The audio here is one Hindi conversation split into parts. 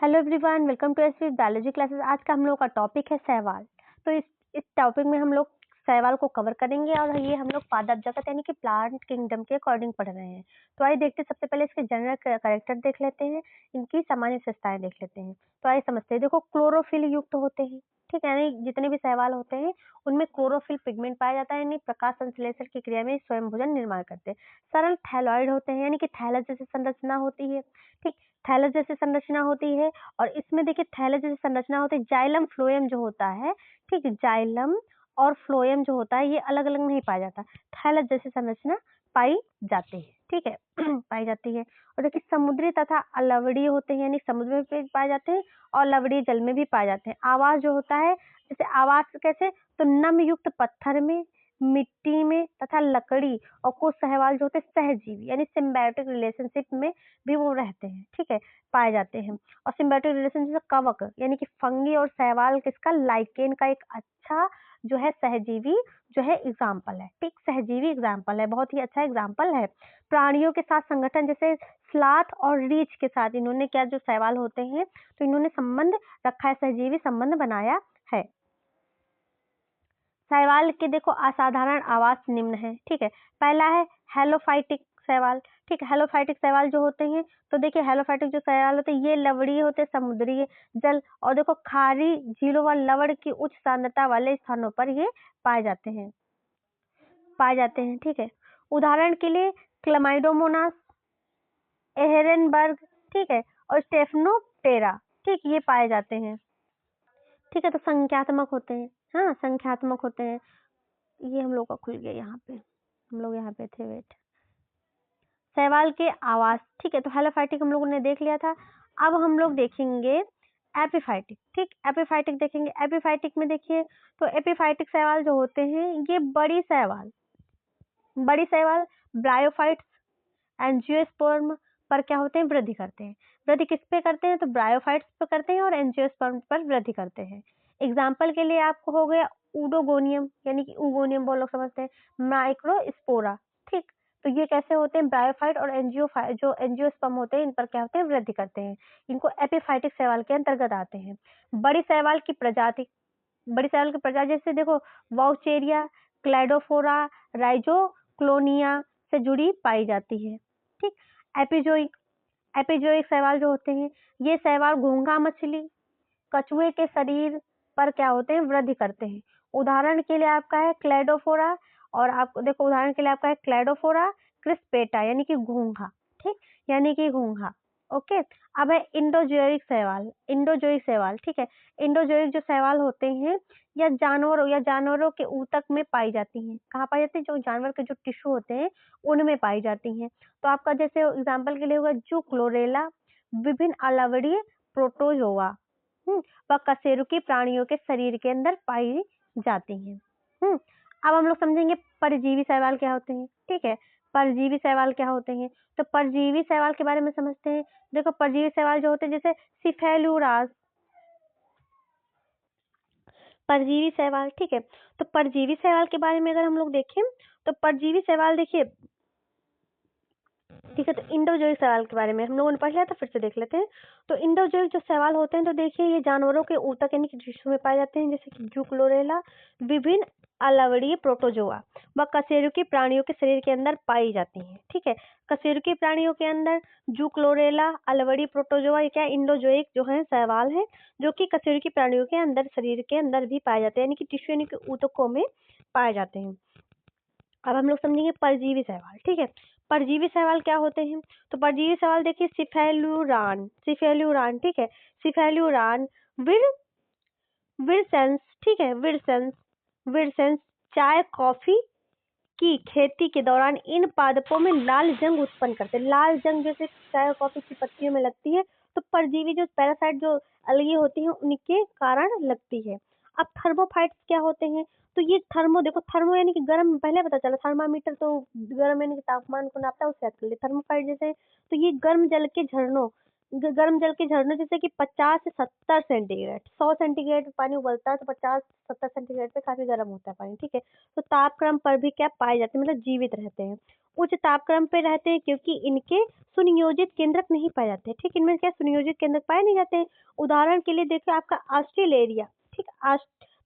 Hello everyone, welcome to SV biology classes. आज का हम लोग का टॉपिक है शैवाल। तो इस टॉपिक में हम लोग शैवाल को कवर करेंगे और ये हम लोग पादप जगत यानी कि प्लांट किंगडम के अकॉर्डिंग पढ़ रहे हैं। तो आइए देखते हैं, सबसे पहले इसके जनरल कैरेक्टर देख लेते हैं, इनकी सामान्य विशेषताएं देख लेते हैं। तो आइए समझते हैं। देखो, क्लोरोफिल युक्त होते हैं, ठीक है, यानी जितने भी शैवाल होते हैं उनमें क्लोरोफिल पिगमेंट पाया जाता है, यानी प्रकाश संश्लेषण की क्रिया में स्वयं भोजन निर्माण करते हैं। सरल थैलॉइड होते हैं, यानी कि थैलस जैसी संरचना होती है, ठीक, थैलस जैसी संरचना होती है। और इसमें देखिए थैलस जैसी संरचना होती है, जाइलम फ्लोएम जो होता है, ठीक, जाइलम और फ्लोएम जो होता है ये अलग अलग नहीं पाया जाता, थैलस जैसी संरचना पाई जाती है, ठीक है। पाई जाती है। और देखिए समुद्री तथा अलवड़ीय होते हैं, यानी समुद्र में भी पाए जाते हैं और लवड़ीय जल में भी पाए जाते हैं। आवास जो होता है, जैसे आवास कैसे, तो नम युक्त पत्थर में, मिट्टी में तथा लकड़ी, और कुछ शैवाल जो होते हैं सहजीवी यानी सिम्बायोटिक रिलेशनशिप में भी वो रहते हैं, ठीक है, पाए जाते हैं। और सिम्बायोटिक रिलेशनशिप कवक यानी कि फंगी और शैवाल किसका, लाइकेन का एक अच्छा जो है सहजीवी जो है एग्जाम्पल है, ठीक, सहजीवी एग्जाम्पल है, बहुत ही अच्छा एग्जाम्पल है। प्राणियों के साथ संगठन, जैसे स्लॉथ और रीछ के साथ इन्होंने क्या, जो शैवाल होते हैं तो इन्होंने संबंध रखा है, सहजीवी संबंध बनाया है। शैवाल के देखो असाधारण आवास निम्न है, ठीक है। पहला है हेलोफाइटिक शैवाल, ठीक है। हेलोफाइटिक शैवाल जो होते हैं, तो देखिए हेलोफाइटिक जो शैवाल होते हैं ये लवड़ीय होते हैं, समुद्री जल और देखो खारी झीलों व लवण की उच्च सांद्रता वाले स्थानों पर ये पाए जाते हैं, ठीक है। उदाहरण के लिए क्लमाइडोमोनास, एहरेनबर्ग, ठीक है, और स्टेफनोप्टेरा, ठीक, ये पाए जाते हैं, ठीक है। तो संख्यात्मक होते हैं, हाँ, संख्यात्मक होते हैं। ये हम लोग का खुल गया, यहाँ पे हम लोग यहाँ पे थे, वेट। शैवाल के आवास, ठीक है। तो हेलोफाइटिक हम लोगों ने देख लिया था। अब हम लोग देखेंगे एपिफाइटिक, ठीक, एपिफाइटिक देखेंगे। एपिफाइटिक में देखिए, तो एपिफाइटिक शैवाल जो होते हैं ये बड़ी शैवाल ब्रायोफाइट्स एंजियोस्पर्म पर क्या होते हैं, वृद्धि करते हैं। वृद्धि किस पे करते हैं, तो ब्रायोफाइट्स पे करते हैं और एंजियोस्पर्म पर वृद्धि करते हैं। एग्जाम्पल के लिए आपको हो गया ऊडोगोनियम, यानी कि ऊगोनियम वो लोग समझते हैं, माइक्रोस्पोरा, ठीक। तो ये कैसे होते हैं, ब्रायोफाइट और जो एंजियोस्पर्म होते हैं इन पर क्या होते हैं, वृद्धि करते हैं। इनको एपिफाइटिक शैवाल के अंतर्गत आते हैं। बड़ी शैवाल की प्रजाति, जैसे देखो वाउचेरिया, क्लैडोफोरा, राइजोक्लोनिया से जुड़ी पाई जाती है, ठीक। एपिजोइक शैवाल जो होते हैं ये शैवाल घोंघा मछली, कछुए के शरीर पर क्या होते हैं, वृद्धि करते हैं। उदाहरण के लिए आपका है क्लैडोफोरा, और आपको देखो उदाहरण के लिए आपका है क्लैडोफोरा क्रिस्पेटा, यानी कि घोंघा, ठीक, यानी कि घोंघा, ओके। अब है इंडोजोइक शैवाल, ठीक है। इंडोजोइक जो शैवाल होते हैं या जानवरों के ऊतक में पाई जाती हैं। कहाँ पाई जाती है, जो जानवर के जो टिश्यू होते हैं उनमें पाई जाती हैं। तो आपका जैसे एग्जाम्पल के लिए होगा जू क्लोरेला, विभिन्न अलवड़ीय प्रोटोजोआ, व कशेरुकी प्राणियों के शरीर के अंदर पाई जाती हैं। अब हम लोग समझेंगे परजीवी शैवाल क्या होते हैं, ठीक है। परजीवी शैवाल क्या होते हैं, तो परजीवी शैवाल के बारे में समझते हैं। देखो परजीवी शैवाल जो होते हैं, जैसे सिफेलुरास, परजीवी शैवाल, ठीक है। तो परजीवी शैवाल के बारे में अगर हम लोग देखें, तो परजीवी शैवाल देखिए, ठीक है। तो इंडोजोइक शैवाल के बारे में हम लोगों ने पढ़ लिया था, फिर से देख लेते हैं। तो इंडोजोइक जो शैवाल होते हैं, तो देखिए ये जानवरों के ऊतक यानी कि टिश्यू में पाए जाते हैं, जैसे कि जूक्लोरेला, विभिन्न अलवड़ीय प्रोटोजोआ व कशेरुकी प्राणियों के शरीर के अंदर पाई जाती हैं, ठीक है। कशेरुकी प्राणियों के अंदर जूक्लोरेला, अलवड़ीय प्रोटोजोआ, ये क्या इंडोजोइक जो है शैवाल है, जो कि कशेरुकी प्राणियों के अंदर शरीर के अंदर भी पाए जाते हैं, यानी कि टिश्यू यानी कि ऊतकों में पाए जाते हैं। अब हम लोग समझेंगे परजीवी शैवाल, ठीक है। परजीवी शैवाल क्या होते हैं, तो परजीवी शैवाल देखिए सिफेलुरान, ठीक है। सिफेलुरान विर विरसेंस, ठीक है, विरसेंस चाय कॉफी की खेती के दौरान इन पादपों में लाल जंग उत्पन्न करते हैं। लाल जंग जैसे चाय और कॉफी की पत्तियों में लगती है, तो परजीवी जो पैरासाइट जो अलगी होती हैं उनके कारण लगती है। अब थर्मोफाइट्स क्या होते हैं, तो ये देखो थर्मो यानी कि गर्म, पहले पता चला थर्मामीटर तो गर्म यानी कि तापमान को नापता है, उससे याद कर ले। थर्मोफाइट जैसे, तो ये गर्म जल के झरनों गर्म जल के झरनों जैसे कि 50 से 70 सेंटीग्रेड, 100 सेंटीग्रेड पे पानी उबलता है तो 50-70 सेंटीग्रेड पे काफी गर्म होता है पानी, ठीक है। तो तापक्रम पर भी क्या पाए जाते हैं, मतलब जीवित रहते हैं। उच्च तापक्रम पे रहते हैं क्योंकि इनके सुनियोजित केंद्रक नहीं पाए जाते, ठीक। इनमें क्या सुनियोजित केंद्रक पाए नहीं जाते हैं। उदाहरण के लिए देखिए आपका ऑस्ट्रेलेरिया, ठीक,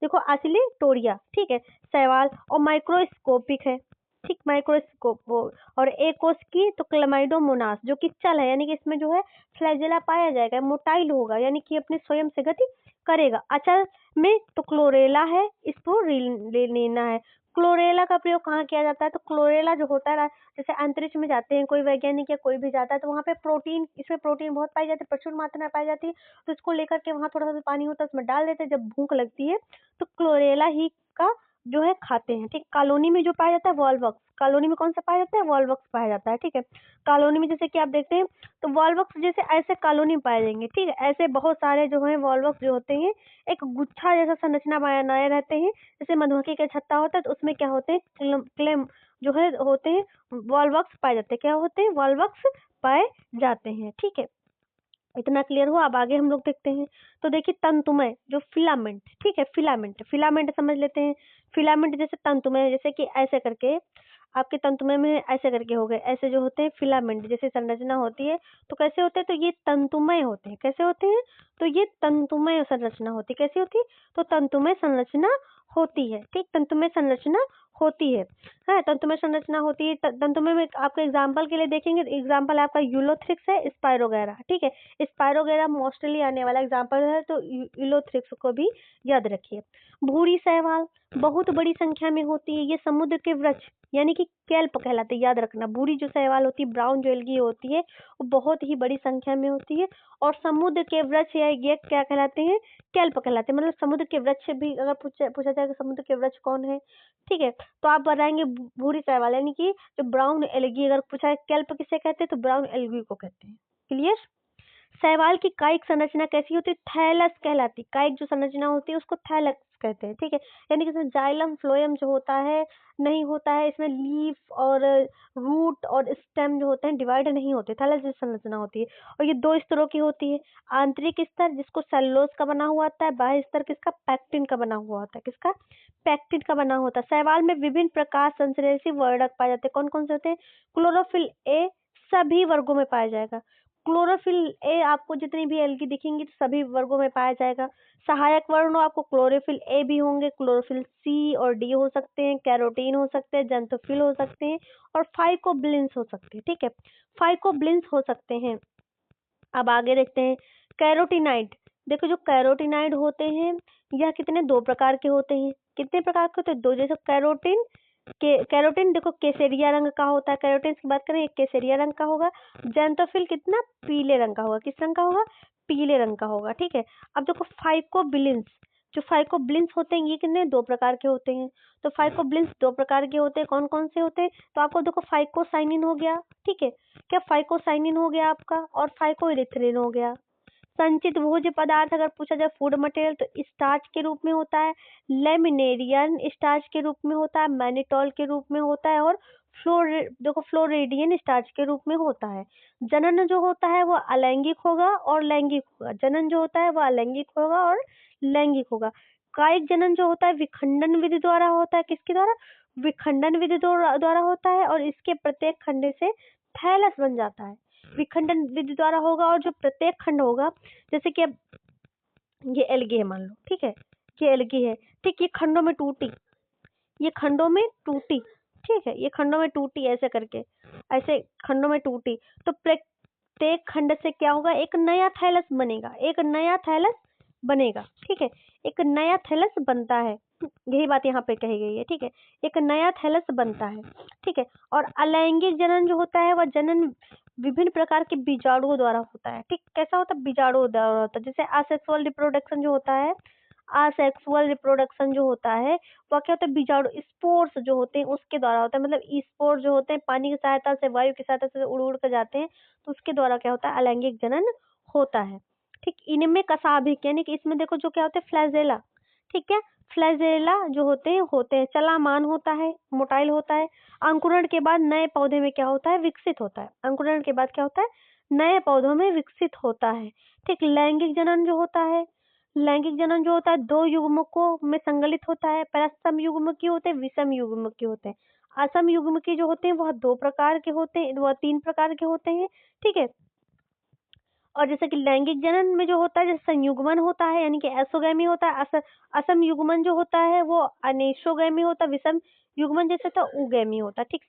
देखो ऑसिलेटोरिया, ठीक है, शैवाल, और माइक्रोस्कोपिक है, ठीक, माइक्रोस्कोप वो। और एक कोष की तो क्लमाइडोमोनास जो कि चल है, यानी कि इसमें जो है फ्लैजेला पाया जाएगा, मोटाइल होगा, यानी कि अपने स्वयं से गति करेगा। अचल में तो क्लोरेला है, इसको लेना है। क्लोरेला का प्रयोग कहाँ किया जाता है, तो क्लोरेला जो होता है, जैसे अंतरिक्ष में जाते हैं कोई वैज्ञानिक या कोई भी जाता है तो वहाँ पे प्रोटीन, इसमें प्रोटीन बहुत पाई जाती है, प्रचुर मात्रा में पाई जाती है, तो इसको लेकर के वहाँ थोड़ा सा पानी होता है उसमें डाल देते हैं, जब भूख लगती है तो क्लोरेला ही का जो है खाते हैं, ठीक। कॉलोनी में जो पाया जाता है वॉलवक्स, कॉलोनी में कौन सा पाया जाता है, वॉलवक्स पाया जाता है, ठीक है। कॉलोनी में जैसे कि आप देखते हैं तो वॉलवक्स जैसे ऐसे कॉलोनी में पाए जाएंगे, ठीक है। ऐसे बहुत सारे जो है वॉलवक्स जो होते हैं एक गुच्छा जैसा संरचना बनाए रहते हैं, जैसे मधुमक्खी का छत्ता होता है तो उसमें क्या होते हैं, क्लेम जो है होते हैं, वॉलवक्स पाए जाते हैं, क्या होते हैं, वॉलवक्स पाए जाते हैं, ठीक है। इतना क्लियर हुआ। अब आगे हम लोग देखते हैं, तो देखिए तंतुमय जो फिलामेंट, ठीक है, फिलामेंट, फिलामेंट समझ लेते हैं। फिलामेंट जैसे तंतुमय, जैसे कि ऐसे करके आपके तंतुमय में ऐसे करके हो गए, ऐसे जो होते हैं फिलामेंट जैसे संरचना होती है, तो कैसे होते हैं, तो ये तंतुमय होते हैं, कैसे होते हैं, तो ये तंतुमय संरचना होती है, कैसी होती है, तो तंतुमय संरचना होती है, ठीक, तंतुमय संरचना होती है। हाँ, तंतुमय संरचना होती है। तंतुमय में आपको एग्जाम्पल के लिए देखेंगे, एग्जाम्पल आपका यूलोथ्रिक्स है, स्पायरोगैरा, ठीक है। स्पायरोगैरा मोस्टली आने वाला एग्जाम्पल है, तो यूलोथ्रिक्स को भी याद रखिए। भूरी शैवाल बहुत बड़ी संख्या में होती है, ये समुद्र के वृक्ष यानी कि केल्प कहलाते हैं, याद रखना। भूरी जो शैवाल होती है, ब्राउन जो एल्गी होती है, वो बहुत ही बड़ी संख्या में होती है। और समुद्र के वृक्ष या ये क्या कहलाते हैं, केल्प कहलाते हैं। मतलब समुद्र के वृक्ष भी अगर पूछा जाए कि समुद्र के वृक्ष कौन है, ठीक है, तो आप बताएंगे भूरी शैवाल, यानी कि जो ब्राउन एल्गी। अगर पूछा है केल्प किसे कहते हैं, तो ब्राउन एल्गी को कहते हैं। क्लियर। शैवाल की कायिक संरचना कैसी होती है, थैलस कहलाती है। कायिक जो संरचना होती है उसको थैलस कहते हैं, ठीक है। यानी कि इसमें जाइलम फ्लोएम जो होता है नहीं होता है, इसमें लीफ और रूट और स्टेम जो होते हैं डिवाइड नहीं होते, थैलस जैसी संरचना होती है। और ये दो स्तरों की होती है, आंतरिक स्तर जिसको सेलुलोज का बना हुआ होता है, बाह्य स्तर किसका, पैक्टिन का बना हुआ होता है, किसका, पैक्टिन का बना होता है। शैवाल में विभिन्न प्रकार संश्लेषी वर्णक पाए जाते हैं, कौन कौन से होते हैं, क्लोरोफिल ए सभी वर्गों में पाया जाएगा। क्लोरोफिल ए आपको जितनी भी एल्गी दिखेंगी तो सभी वर्गों में पाया जाएगा। सहायक वर्ण आपको क्लोरोफिल ए भी होंगे, क्लोरोफिल सी और डी हो सकते हैं, कैरोटीन हो सकते हैं, जंतोफिल हो सकते हैं, और फाइकोब्लिन्स हो सकते हैं, ठीक है, फाइकोब्लिन्स हो सकते हैं। अब आगे देखते हैं कैरोटीनाइड। देखो जो कैरोटीनाइड होते हैं यह कितने, दो प्रकार के होते हैं। कितने प्रकार के होते हैं, दो। जैसे कैरोटीन कैरोटीन देखो केसरिया रंग का होता है, कैरोटीन की बात करें एक केसरिया रंग का होगा। जेंटोफिल कितना, पीले रंग का होगा, किस रंग का होगा, पीले रंग का होगा, ठीक है। अब देखो फाइकोबिलिन्स, जो फाइकोबिलिन्स होते हैं ये कितने, दो प्रकार के होते हैं। तो फाइकोबिलिन्स दो प्रकार के होते हैं, कौन कौन से होते हैं, तो आपको देखो फाइकोसाइनिन हो गया, ठीक है, क्या फाइकोसाइनिन हो गया आपका, और फाइकोइरिथ्रिन हो गया। संचित भोज्य पदार्थ अगर पूछा जाए फूड मटेरियल तो स्टार्च के रूप में होता है, लेमिनेरियन स्टार्च के रूप में होता है, मैनिटोल के रूप में होता है, और फ्लोरिडियन स्टार्च के रूप में होता है। जनन जो होता है वो अलैंगिक होगा और लैंगिक होगा। जनन जो होता है वो अलैंगिक होगा और लैंगिक होगा। कायिक जनन जो होता है विखंडन विधि द्वारा होता है, किसके द्वारा, विखंडन विधि द्वारा होता है, और इसके प्रत्येक खंड से थैलस बन जाता है, विखंडन विधि द्वारा होगा। और जो प्रत्येक खंड होगा, जैसे कि अब ये एल्गी है मान लो, ठीक है, ये एल्गी है, ठीक, ये खंडों में टूटी, ये खंडों में टूटी, ठीक है, ये खंडों में टूटी, ऐसे करके ऐसे खंडों में टूटी, तो प्रत्येक खंड से क्या होगा, एक नया थैलस बनेगा, एक नया थैलस बनेगा, ठीक है, एक नया थैलस बनता है। यही बात यहाँ पे कही गई है, ठीक है, एक नया थैलस बनता है, ठीक है। और अलैंगिक जनन जो होता है वह जनन विभिन्न प्रकार के बीजाणुओं द्वारा होता है, ठीक, कैसा होता है, बीजाणुओं द्वारा होता है। जैसे असेक्सुअल रिप्रोडक्शन जो होता है, असेक्सुअल रिप्रोडक्शन जो होता है वह क्या होता है, बीजाणु स्पोर्स जो होते हैं उसके द्वारा होता है। मतलब स्पोर जो होते हैं पानी की सहायता से, वायु की सहायता से उड़ उड़ कर जाते हैं, तो उसके द्वारा क्या होता है, अलैंगिक जनन होता है, ठीक। इनमें कसाभिक यानी कि इसमें देखो जो क्या होता है, फ्लैजेला, ठीक है, फ्लैजेला जो होते हैं चलामान होता है, मोटाइल होता है। अंकुरण के बाद नए पौधे में क्या होता है, विकसित होता है। अंकुरण के बाद क्या होता है, नए पौधों में विकसित होता है। ठीक, लैंगिक जनन जो होता है, लैंगिक जनन जो होता है दो युग्मकों में संगलित होता है। पहला समयुग्मकीय होते हैं, विषम युग्मकीय होते हैं। असम युग्मकीय जो होते हैं वह 2 प्रकार के होते हैं, वह 3 प्रकार के होते हैं। ठीक है, और जैसे कि लैंगिक जनन में जो होता है, जैसे संयुग्मन होता है यानी कि एसोगैमी होता है। असम युग्मन जो होता है वो अनेसोगैमी होता है। विषम युग्मन जैसे तो उगैमी होता है। ठीक,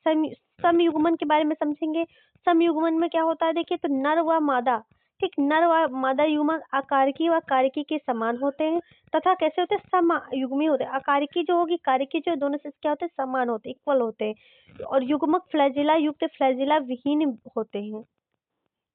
समयुग्मन के बारे में समझेंगे। समयुग्मन में क्या होता है, देखिए तो नर व मादा, ठीक, नर व मादा युग्मक आकारिकी व कारिकी के समान होते हैं तथा कैसे होते हैं, समयुग्मी होते हैं। आकारिकी जो होगी, कारिकी जो, दोनों से क्या होते हैं, समान होते हैं, इक्वल होते हैं। और युग्मक फ्लैजिला युक्त फ्लैजिला विहीन होते हैं।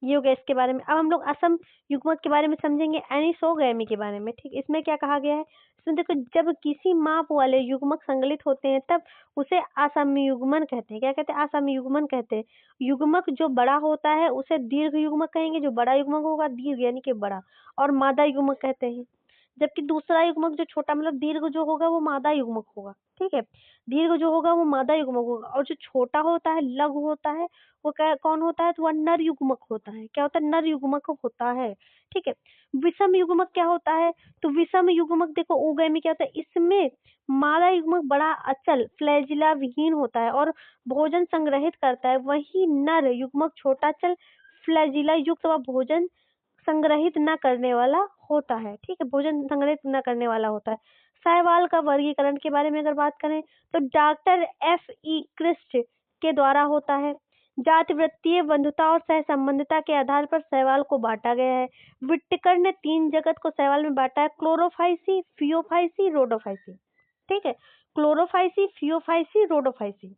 ये हो गया इसके बारे में। अब हम लोग असम युग्मक के बारे में समझेंगे, एनिसोगैमी के बारे में। ठीक, इसमें क्या कहा गया है, इसमें देखो जब किसी माप वाले युग्मक संगलित होते हैं तब उसे असमयुग्मन कहते हैं। क्या कहते हैं, असमयुग्मन कहते हैं। युग्मक जो बड़ा होता है उसे दीर्घ युग्मक कहेंगे, जो बड़ा युग्मक होगा दीर्घ यानी कि बड़ा, और मादा युग्मक कहते हैं। जबकि दूसरा युग्मक जो छोटा मतलब दीर्घ जो होगा वो मादा युग्मक होगा। ठीक है, दीर्घ जो होगा वो मादा युग्मक होगा, और जो छोटा होता है, लघु होता है, वो क्या कौन होता है, तो वह नर युग्मक होता है। क्या होता है, नर युग्मक होता है। ठीक है, विषम युग्मक क्या होता है, तो विषम युग्मक देखो उगैमी क्या होता है, इसमें मादा युग्मक बड़ा अचल फ्लैजिला विहीन होता है और भोजन संग्रहित करता है। वही नर युग्मक छोटा चल फ्लैजिला युक्त व भोजन संग्रहित न करने वाला होता है। ठीक है, भोजन संग्रहित न करने वाला होता है। साइवाल का वर्गीकरण के बारे में अगर बात करें तो डॉक्टर F.E. क्रिस्ट के द्वारा होता है। जाति वृत्तीय बंधुता और सहसंबंधिता के आधार पर शैवाल को बांटा गया है। विट्टिकर ने 3 जगत को शैवाल में बांटा है, क्लोरोफाइसी, फियोफाइसी, रोडोफाइसी। ठीक है, क्लोरोफाइसी, फियोफाइसी, रोडोफाइसी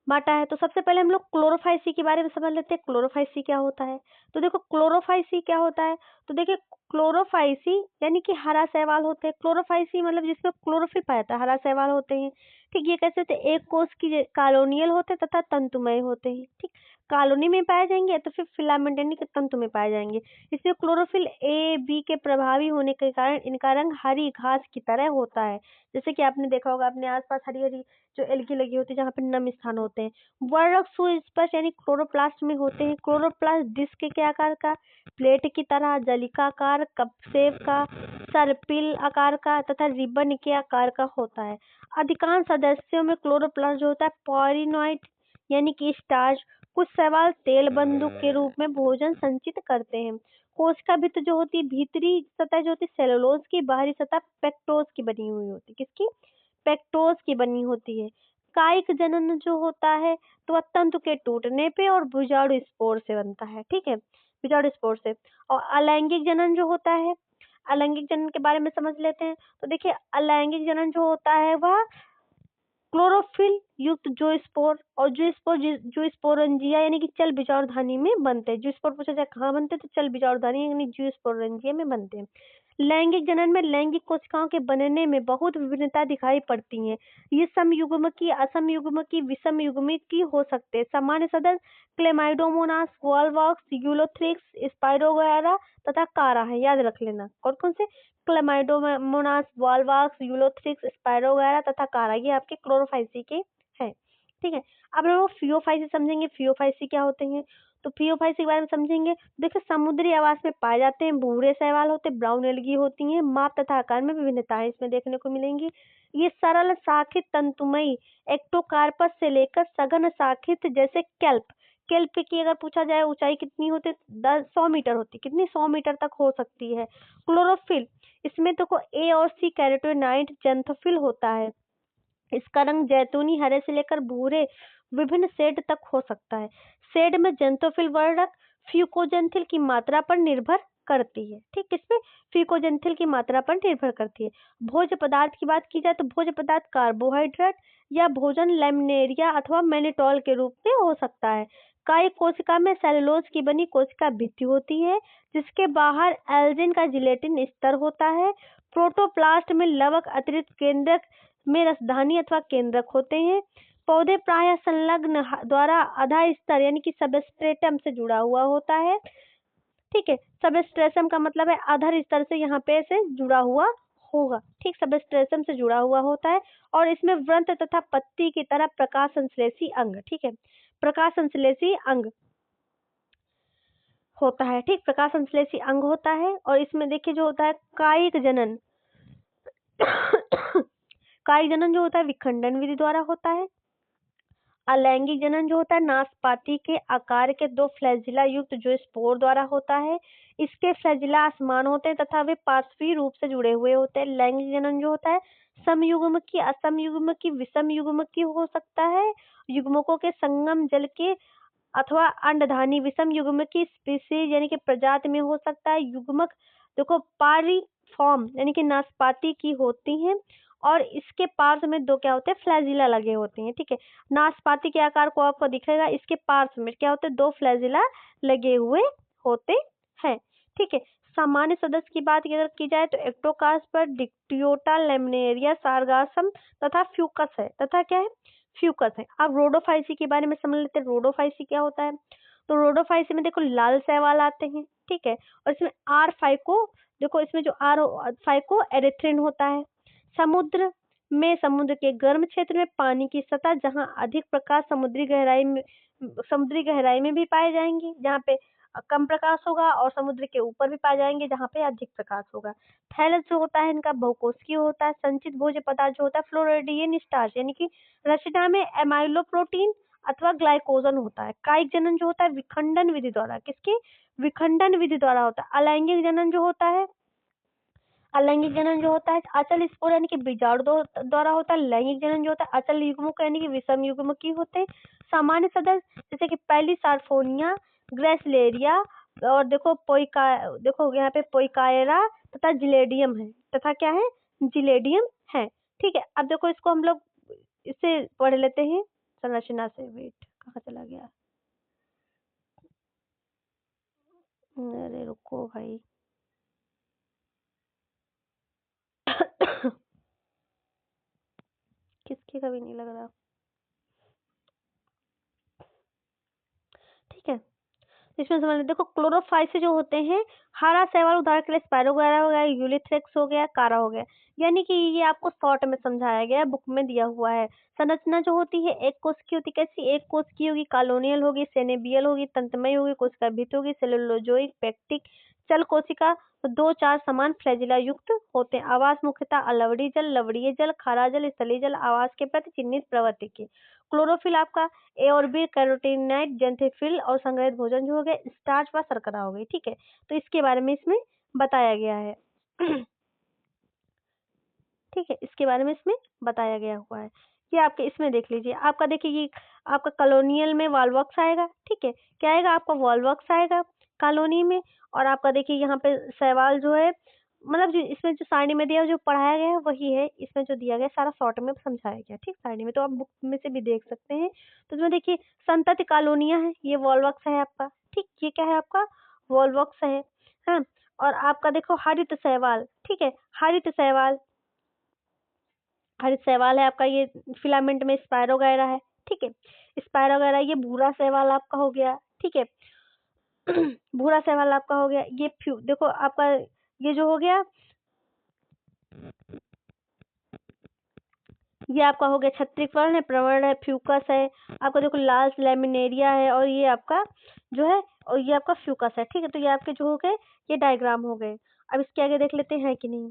बांटा है। तो सबसे पहले हम लोग क्लोरोफाइसी के बारे में समझ लेते हैं, क्लोरोफाइसी क्या होता है। तो देखो क्लोरोफाइसी क्या होता है, तो देखिए क्लोरोफाइसी यानी कि हरा शैवाल होते हैं। क्लोरोफाइसी मतलब जिसमें क्लोरोफिल पाया जाता है, हरा शैवाल होते हैं। ठीक, ये कैसे होते हैं, एक कोष की कॉलोनियल होते हैं तथा तंतुमय होते हैं। ठीक, कॉलोनी में पाए जाएंगे तो फिर फिलामेंट यानी कि तंतु में पाए जाएंगे। इसमें क्लोरोफिल ए बी के प्रभावी होने के कारण इनका रंग हरी घास की तरह होता है। जैसे कि आपने देखा होगा अपने आसपास हरी हरी जो एल्गी लगी होती है जहाँ पे नम स्थान होते हैं। वर्णक सुस्पष्ट यानी क्लोरोप्लास्ट में होते हैं। क्लोरोप्लास्ट डिस्क के आकार का, प्लेट की तरह, जलिकाकार, कप शेप का, सर्पिल आकार का तथा रिबन के आकार का होता है। अधिकांश सदस्यों में क्लोरोप्लास्ट जो होता है पॉलिनॉइड यानी कि स्टार्च। कुछ शैवाल तेल बंदूक के रूप में भोजन संचित करते हैं। कोशिका भित्त जो होती है, भीतरी सतह जो होती है सेलुलोज की, बाहरी सतह पेक्टोज की बनी हुई होती है। किसकी, पेक्टोज की बनी होती है। कायिक जनन जो होता है तो वह तंतु के टूटने पे और बीजाणु स्पोर से बनता है। ठीक है, बीजाणु स्पोर से। और अलैंगिक जनन जो होता है, अलैंगिक जनन के बारे में समझ लेते हैं। तो देखिए अलैंगिक जनन जो होता है वह क्लोरोफिल युक्त जो स्पोर और जो स्पोरेंजिया यानी कि चल बीजाणुधानी में बनते हैं। जो स्पोर पूछा जाए कहाँ बनते हैं, तो चल बीजाणुधानी यानी जो स्पोरेंजिया में बनते हैं। लैंगिक जनन में लैंगिक कोशिकाओं के बनने में बहुत विभिन्नता दिखाई पड़ती है। ये समयुग्मकी, असमयुग्मकी, विषमयुग्मकी हो सकते हैं। सामान्य सदस्य क्लेमाइडोमोनास, वॉलवॉक्स, यूलोथ्रिक्स, स्पाइरोगैरा तथा कारा है। याद रख लेना कौन कौन से, क्लेमाइडोमोनास, वॉलवॉक्स, यूलोथ्रिक्स, स्पाइरोगैरा तथा कारा, ये आपके क्लोरोफाइसी के हैं। ठीक है, अब हम लोग फियोफाइसी समझेंगे। फियोफाइसी क्या होते हैं, तो फियोफाइसी के बारे में समझेंगे। देखिए समुद्री आवास में पाए जाते हैं, भूरे शैवाल होते हैं, ब्राउन एल्गी होती हैं। माप तथा आकार में विभिन्नताएं इसमें देखने को मिलेंगी। ये सरल शाखित तंतुमयी एक्टोकार्पस से लेकर सघन शाखित जैसे केल्प, केल्प की अगर पूछा जाए ऊंचाई कितनी होती है, 100 मीटर होती है। कितनी, 100 मीटर तक हो सकती है। क्लोरोफिल, इसमें देखो ए और सी कैरोटीनॉइड जेंथोफिल होता है। इसका रंग जैतूनी हरे से लेकर भूरे विभिन्न शेड तक हो सकता है। शेड में जेंथोफिल वर्णक फ्यूकोजेंथिल की मात्रा पर निर्भर करती है। ठीक, इसमें फ्यूकोजेंथिल की मात्रा पर निर्भर करती है। भोज्य पदार्थ की बात की जाए तो भोज्य पदार्थ कार्बोहाइड्रेट या भोजन लैमिनेरिया अथवा मैनिटोल के रूप में हो सकता है। कायिक कोशिका में सेलुलोज की बनी कोशिका भित्ति होती है जिसके बाहर एल्जिन का जिलेटिन स्तर होता है। प्रोटोप्लास्ट में लवक अतिरिक्त केंद्रक में रसधानी अथवा केंद्रक होते हैं। पौधे प्रायः संलग्न द्वारा आधा स्तर यानी कि सबस्ट्रेटम से जुड़ा हुआ होता है। ठीक है, सबस्ट्रेटम का मतलब है आधार स्तर से यहाँ पे से जुड़ा हुआ होगा। ठीक, सबस्ट्रेटम से जुड़ा हुआ होता है और इसमें व्रंत तथा पत्ती की तरह प्रकाश संश्लेषी अंग, ठीक है, प्रकाश संश्लेषी अंग होता है, ठीक, प्रकाश संश्लेषी अंग होता है। और इसमें देखिए जो होता है कायिक जनन कायिक जनन जो होता है विखंडन विधि द्वारा होता है। अलैंगिक जनन जो होता है नाशपाती के आकार के दो फ्लैजिला युक्त जो स्पोर द्वारा होता है। इसके फ्लैजिला असमान होते हैं तथा वे पार्श्वीय रूप से जुड़े हुए होते हैं। लैंगिक जनन जो होता है समयुग्मकी, असमयुग्मकी, विषम युग्मकी हो सकता है। युग्मकों के संगम जल के अथवा अंडधानी विषम युग्मक की स्पीसीज यानी कि प्रजाति में हो सकता है। युग्मक देखो पारिफॉर्म यानी कि नाशपाती की होती हैं और इसके पार्श्व में दो क्या होते हैं फ्लैजिला लगे होते हैं, ठीक है। नाशपाती के आकार को आपको दिखेगा, इसके पार्श्व में क्या होते हैं दो फ्लैजिला लगे हुए होते हैं, ठीक है। सामान्य सदस्य की बात अगर की जाए तो एक्टोकार्प, डिक्टियोटा, लेमिनेरिया, सारगासम तथा फ्यूकस है, तथा क्या है फ्यूकस है। अब रोडोफाइसी के बारे में समझ लेते हैं। रोडोफाइसी क्या होता है, तो रोडोफाइसी में देखो लाल शैवाल आते हैं, ठीक है। और इसमें आर फाइको, देखो इसमें जो आर फाइको एरिथ्रिन होता है। समुद्र में, समुद्र के गर्म क्षेत्र में पानी की सतह जहां अधिक प्रकाश समुद्री गहराई में भी पाए जाएंगे, जहाँ पे कम प्रकाश होगा, और समुद्र के ऊपर भी पाए जाएंगे जहाँ पे अधिक प्रकाश होगा। थैलस जो होता है इनका बहुकोषीय होता है। संचित भोज्य पदार्थ जो होता है फ्लोरिडियन स्टार्च यानी कि रचना में एमाइलोप्रोटीन अथवा ग्लाइकोजन होता है। कायिक जनन जो होता है विखंडन विधि द्वारा, किसकी विखंडन विधि द्वारा होता है। अलैंगिक जनन जो होता है, अलैंगिक जनन जो होता है अचल स्पोर यानी कि बीजाणु द्वारा होता है। लैंगिक जनन जो होता है अचल युग्मक यानी कि विषम युग्मकी होते हैं। सामान्य सदस्य जैसे कि पहली सार्फोनिया, ग्रेसलेरिया, और देखो देखो यहाँ पे पोइकायरा तथा जिलेडियम है, तथा क्या है जिलेडियम है, ठीक है। अब देखो इसको हम लोग इसे पढ़ लेते हैं संरचना से। वेट कहाँ चला गया, अरे रुको भाई किसके का भी नहीं लग रहा, ठीक है। इसमें समझ देखो क्लोरोफाइसी जो होते हैं हरा शैवाल, उदाहरण के लिए स्पायरोगारा हो गया, यूलिथ्रेक्स हो गया, कारा हो गया, यानी कि ये आपको शॉर्ट में समझाया गया है, बुक में दिया हुआ है। संरचना जो होती है एक कोश की होती है, कैसी एक कोश की होगी, कॉलोनियल होगी, सेनेबियल होगी, तंतुमय होगी, कोशिका भित्ति होगी, सेलुलोजोइक, पेक्टिक, चल कोशिका, तो दो चार समान फ्लैजिला युक्त होते हैं। आवास मुख्यतः अलवड़ी जल, लवड़ीय जल, खारा जल, स्थलीय जल, आवास के प्रति चिन्हित प्रवृत्ति के। क्लोरोफिल आपका ए और बी, कैरोटीनाइड, जेंथेफिल और संग्रहित भोजन जो हो गया, स्टार्च व शर्करा हो गई, ठीक है। तो इसके बारे में इसमें बताया गया है ठीक है, इसके बारे में इसमें बताया गया हुआ है। ये आपके इसमें देख लीजिए, आपका देखिए ये आपका कॉलोनियल में वॉल्वॉक्स आएगा, ठीक है। क्या आएगा आपका वॉल्वॉक्स आएगा कॉलोनी में। और आपका देखिए यहाँ पे शैवाल जो है, मतलब जो इसमें जो सारणी में दिया जो पढ़ाया गया है वही है, इसमें जो दिया गया सारा शॉर्ट में समझाया गया, ठीक सारणी में, तो आप बुक में से भी देख सकते हैं। तो इसमें देखिए संतति कॉलोनिया है, ये वॉल्वॉक्स है आपका, ठीक, ये क्या है आपका वॉल्वॉक्स है, हाँ। और आपका देखो हरित शैवाल, ठीक है, हरित शैवाल, हरित शैवाल है आपका, ये फिलामेंट में स्पायरोगायरा है, ठीक है। स्पायरोगायरा, ये भूरा शैवाल आपका हो गया, ठीक है भूरा शैवाल आपका हो गया। ये देखो आपका ये जो हो गया, ये आपका हो गया छत्रिक वर्ण है, प्रवर्ण है, फ्यूकस है आपका, देखो लाल लेमिनेरिया है, और ये आपका जो है, और ये आपका फ्यूकस है, ठीक है। तो ये आपके जो हो गए ये डायग्राम हो गए। अब इसके आगे देख लेते हैं कि नहीं,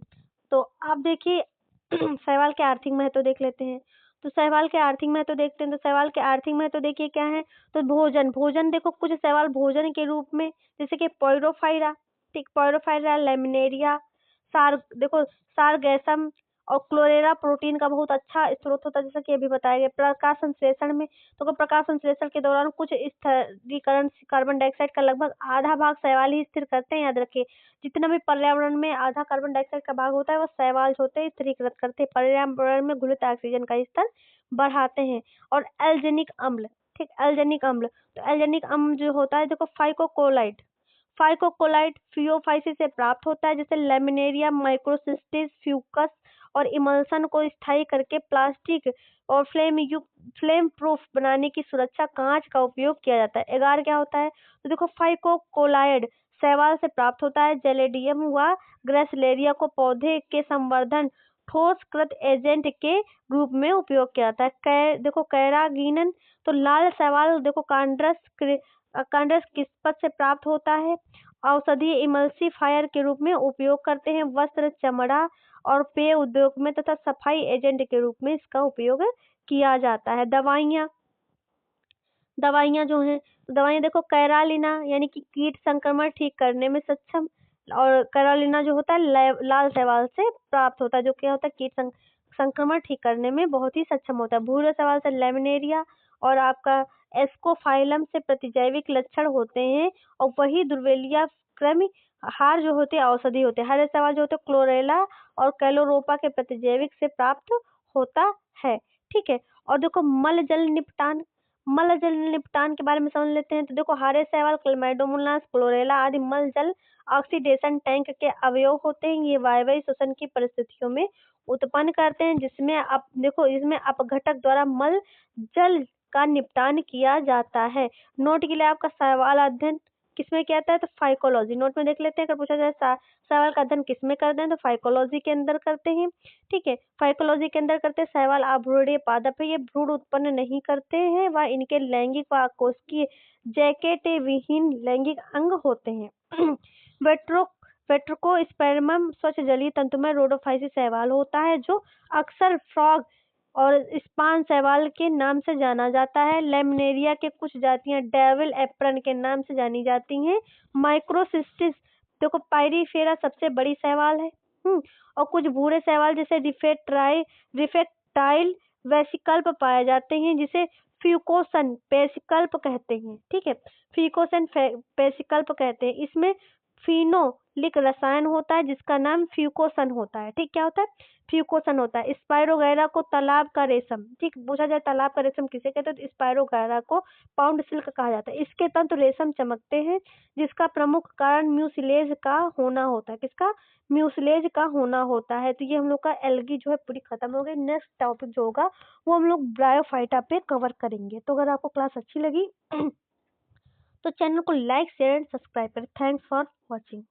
तो आप देखिए शैवाल के आर्थिक महत्व देख लेते हैं। तो शैवाल के आर्थिक महत्व देखते हैं, तो शैवाल के आर्थिक महत्व देखिए क्या है, तो भोजन, भोजन देखो कुछ शैवाल भोजन के रूप में, जैसे कि पोइरोफाइरा, ठीक, पोइरोफाइरा, लेमिनेरिया, सार देखो सारगैसम और क्लोरेरा प्रोटीन का बहुत अच्छा स्रोत होता है, जैसा कि अभी बताया गया। प्रकाश संश्लेषण में, तो प्रकाश संश्लेषण के दौरान कुछ स्थिरीकरण कार्बन डाइऑक्साइड का लगभग आधा भाग शैवाल ही स्थिर करते हैं, याद रखिए। जितना भी पर्यावरण में आधा कार्बन डाइऑक्साइड का भाग होता है वो शैवाल होते हैं स्थिरीकृत करते हैं, पर्यावरण में घुलते ऑक्सीजन का स्तर बढ़ाते हैं। और एल्जेनिक अम्ल, ठीक, एल्जेनिक अम्ल, तो एल्जेनिक अम्ल जो होता है देखो फाइकोकोलाइट, फाइकोकोलाइट फियोफाइसिस से प्राप्त होता है, जैसे लेमिनेरिया, माइक्रोसिस्टिस, फ्यूकस, और इमल्सन को स्थायी करके प्लास्टिक और फ्लेम प्रूफ बनाने की सुरक्षा कांच का उपयोग किया जाता है। एगार क्या होता है, तो देखो फाइकोकोलाइड शैवाल से प्राप्त होता है, जेलेडियम व ग्रेसलेरिया को पौधे के संवर्धन ठोसकृत एजेंट के रूप में उपयोग किया जाता है। देखो कैरागिनन, तो लाल शैवाल देखो कांड्रस कंडेंस किस पद से प्राप्त होता है? औषधीय इमल्सिफायर के रूप में उपयोग करते हैं। वस्त्र, चमड़ा और पेय उद्योग में तथा सफाई एजेंट के रूप में इसका उपयोग किया जाता है। दवाइयाँ जो हैं, दवाइयाँ देखो, कैरालिना यानी कि कीट संक्रमण ठीक करने में सक्षम, और कैरालिना जो होता है लाल शैवाल से प्राप्त होता है, जो क्या होता है, कीट संक्रमण ठीक करने में बहुत ही सक्षम होता है। भूरे शैवाल से लेमिनेरिया और आपका एस्कोफाइलम से प्रतिजैविक लक्षण होते हैं, और वही दुर्वेलिया कृमि हार जो होते हैं औषधि होते हैं। हरे शैवाल जो होते हैं क्लोरेला और कैलोरोपा के प्रतिजैविक से प्राप्त होता है। ठीक है। और देखो मल जल निपटान के बारे में समझ लेते हैं। तो देखो, हरे शैवाल, क्लैमाइडोमोनास, क्लोरेला आदि मल जल ऑक्सीडेशन टैंक के अवयव होते हैं। ये वायवीय श्वसन की परिस्थितियों में उत्पन्न करते हैं, जिसमें आप देखो, इसमें अपघटक द्वारा मल जल का निपटान किया जाता है। नोट के लिए आपका सवाल अध्ययन किसमें किया जाता है? तो फाइकोलॉजी। नोट में देख लेते हैं, अगर पूछा जाए सवाल का अध्ययन किसमें करते हैं, तो फाइकोलॉजी के अंदर करते हैं। ठीक है, फाइकोलॉजी के अंदर करते हैं। शैवाल अभ्रूणीय पादप है, ये भ्रूण उत्पन्न नहीं करते हैं, वह इनके लैंगिक व कोशिकीय जैकेट विहीन लैंगिक अंग होते हैं। वेट्रोकोस्पर्मम स्वच्छ जलीय तंतुमय रोडोफाइसी शैवाल होता है, जो अक्सर फ्रॉग और स्पान शैवाल के नाम से जाना जाता है। लेमिनेरिया के कुछ जातियां डेविल एप्रन के नाम से जानी जाती हैं। माइक्रोसिस्टिस देखो, पायरीफेरा सबसे बड़ी शैवाल है। और कुछ भूरे शैवाल जैसे रिफेक्टाइल वेसिकल्प पाए जाते हैं, जिसे फ्यूकोसन पेसिकल्प कहते हैं। ठीक है, फ्यूकोसन पेसिकल्प कहते हैं। इसमें फिनोलिक रसायन होता है, जिसका नाम फ्यूकोसन होता है। ठीक, क्या होता है? फ्यूकोसन होता है। स्पाइरोगैरा को तालाब का रेशम, ठीक, पूछा जाए तालाब का रेशम किसे कहते हैं, तो स्पाइरोगैरा को पाउंड सिल्क कहा जाता है। इसके तंतु रेशम चमकते हैं, जिसका प्रमुख कारण म्यूसिलेज का होना होता है। किसका? म्यूसिलेज का होना होता है। तो ये हम लोग का एल्गी जो है पूरी खत्म हो गई। नेक्स्ट टॉपिक जो होगा वो हम लोग ब्रायोफाइटा पे कवर करेंगे। तो अगर आपको क्लास अच्छी लगी तो चैनल को लाइक, शेयर एंड सब्सक्राइब करें। Thanks for watching.